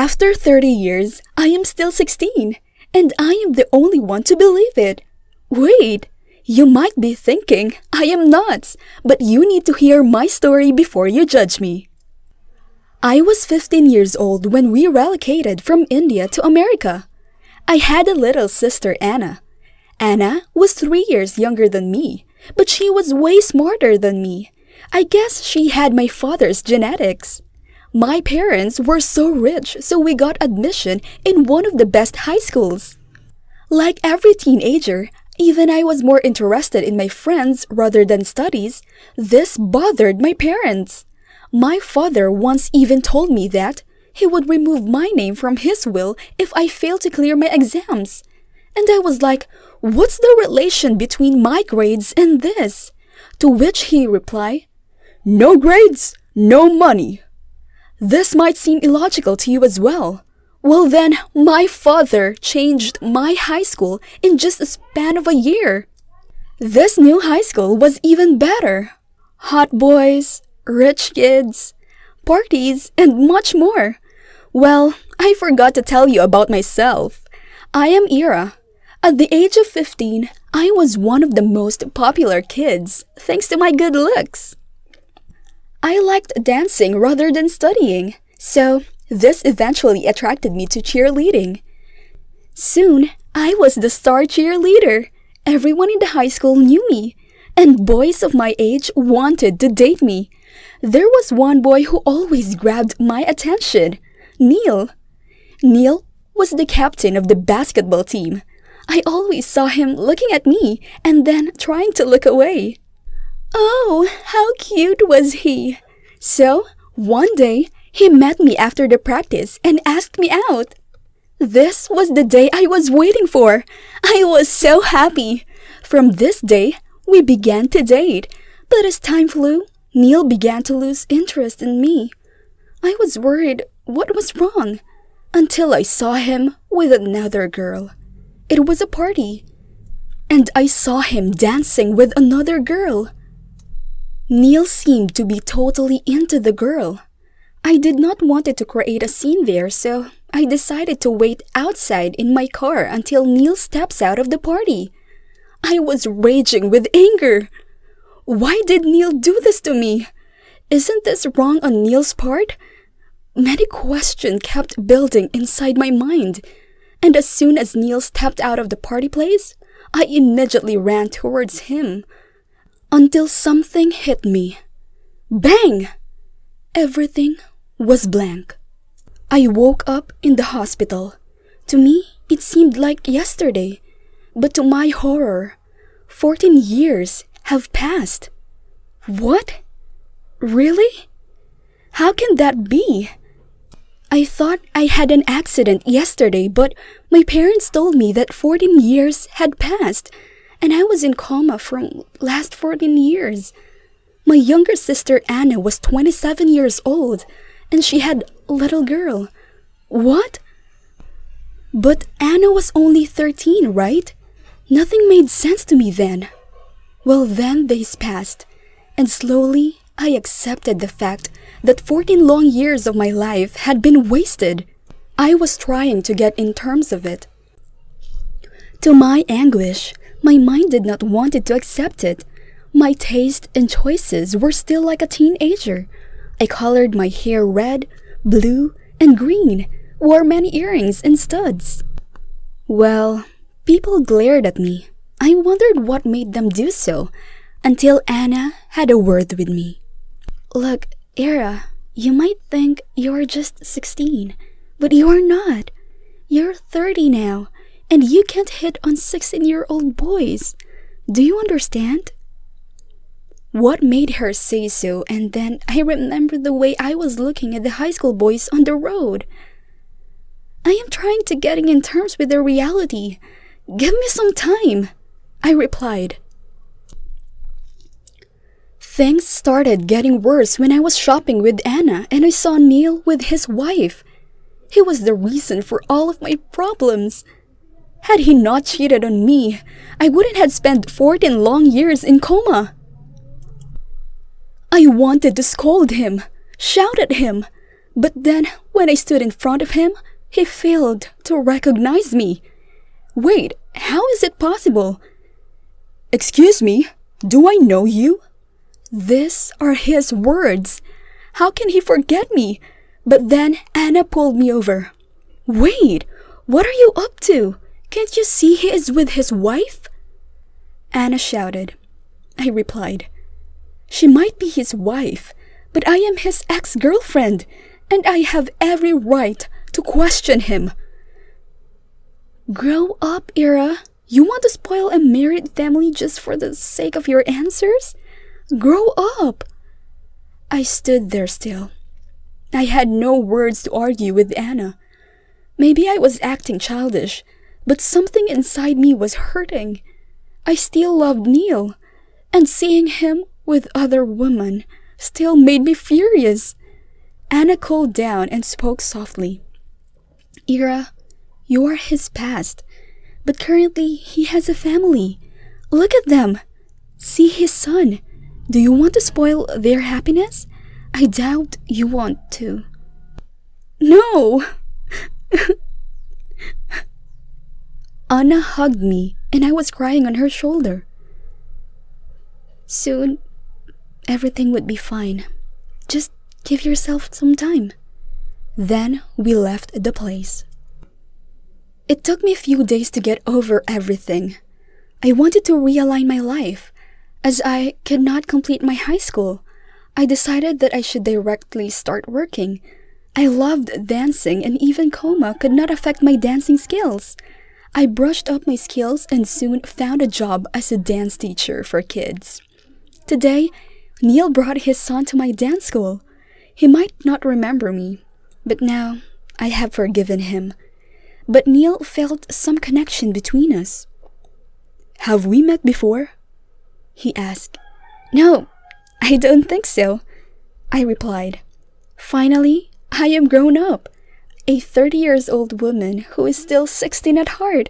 After 30 years, I am still 16, and I am the only one to believe it. Wait, you might be thinking I am nuts, but you need to hear my story before you judge me. I was 15 years old when we relocated from India to America. I had a little sister, Anna. Anna was 3 years younger than me, but she was way smarter than me. I guess she had my father's genetics. My parents were so rich, so we got admission in one of the best high schools. Like every teenager, even I was more interested in my friends rather than studies. This bothered my parents. My father once even told me that he would remove my name from his will if I failed to clear my exams. And I was like, what's the relation between my grades and this? To which he replied, no grades, no money. This might seem illogical to you as well. Well then, my father changed my high school in just a span of a year. This new high school was even better. Hot boys, rich kids, parties, and much more. Well, I forgot to tell you about myself. I am Ira. At the age of 15, I was one of the most popular kids, thanks to my good looks. I liked dancing rather than studying, so this eventually attracted me to cheerleading. Soon, I was the star cheerleader. Everyone in the high school knew me, and boys of my age wanted to date me. There was one boy who always grabbed my attention, Neil. Neil was the captain of the basketball team. I always saw him looking at me and then trying to look away. Oh, how cute was he! So, one day, he met me after the practice and asked me out. This was the day I was waiting for. I was so happy. From this day, we began to date. But as time flew, Neil began to lose interest in me. I was worried what was wrong until I saw him with another girl. It was a party, and I saw him dancing with another girl. Neil seemed to be totally into the girl. I did not want to create a scene there, so I decided to wait outside in my car until Neil steps out of the party. I was raging with anger. Why did Neil do this to me? Isn't this wrong on Neil's part? Many questions kept building inside my mind, and as soon as Neil stepped out of the party place, I immediately ran towards him. Until something hit me. Bang! Everything was blank. I woke up in the hospital. To me, it seemed like yesterday. But to my horror, 14 years have passed. What? Really? How can that be? I thought I had an accident yesterday, but my parents told me that 14 years had passed, and I was in coma for last 14 years. My younger sister Anna was 27 years old, and she had a little girl. What? But Anna was only 13, right? Nothing made sense to me then. Well, then days passed, and slowly I accepted the fact that 14 long years of my life had been wasted. I was trying to get in terms of it. To my anguish, my mind did not want to accept it. My taste and choices were still like a teenager. I colored my hair red, blue, and green, wore many earrings and studs. Well, people glared at me. I wondered what made them do so, until Anna had a word with me. Look, Ira, you might think you're just 16, but you're not. You're 30 now, and you can't hit on 16-year-old boys. Do you understand? What made her say so, and then I remembered the way I was looking at the high school boys on the road. I am trying to getting in terms with the reality. Give me some time, I replied. Things started getting worse when I was shopping with Anna and I saw Neil with his wife. He was the reason for all of my problems. Had he not cheated on me, I wouldn't have spent 14 long years in coma. I wanted to scold him, shout at him, But then, when I stood in front of him, he failed to recognize me. Wait, how is it possible? Excuse me, do I know you? These are his words. How can he forget me? But then Anna pulled me over. Wait, what are you up to? Can't you see he is with his wife? Anna shouted. I replied, she might be his wife, but I am his ex-girlfriend, and I have every right to question him. Grow up, Ira. You want to spoil a married family just for the sake of your answers? Grow up. I stood there still. I had no words to argue with Anna. Maybe I was acting childish, but something inside me was hurting. I still loved Neil, and seeing him with other women still made me furious. Anna cooled down and spoke softly. Ira, you are his past, but currently he has a family. Look at them. See his son. Do you want to spoil their happiness? I doubt you want to. No! Anna hugged me, and I was crying on her shoulder. Soon, everything would be fine. Just give yourself some time. Then we left the place. It took me a few days to get over everything. I wanted to realign my life. As I could not complete my high school, I decided that I should directly start working. I loved dancing, and even coma could not affect my dancing skills. I brushed up my skills and soon found a job as a dance teacher for kids. Today, Neil brought his son to my dance school. He might not remember me, but now I have forgiven him. But Neil felt some connection between us. Have we met before? He asked. No, I don't think so, I replied. Finally, I am grown up, a 30-year-old woman who is still 16 at heart.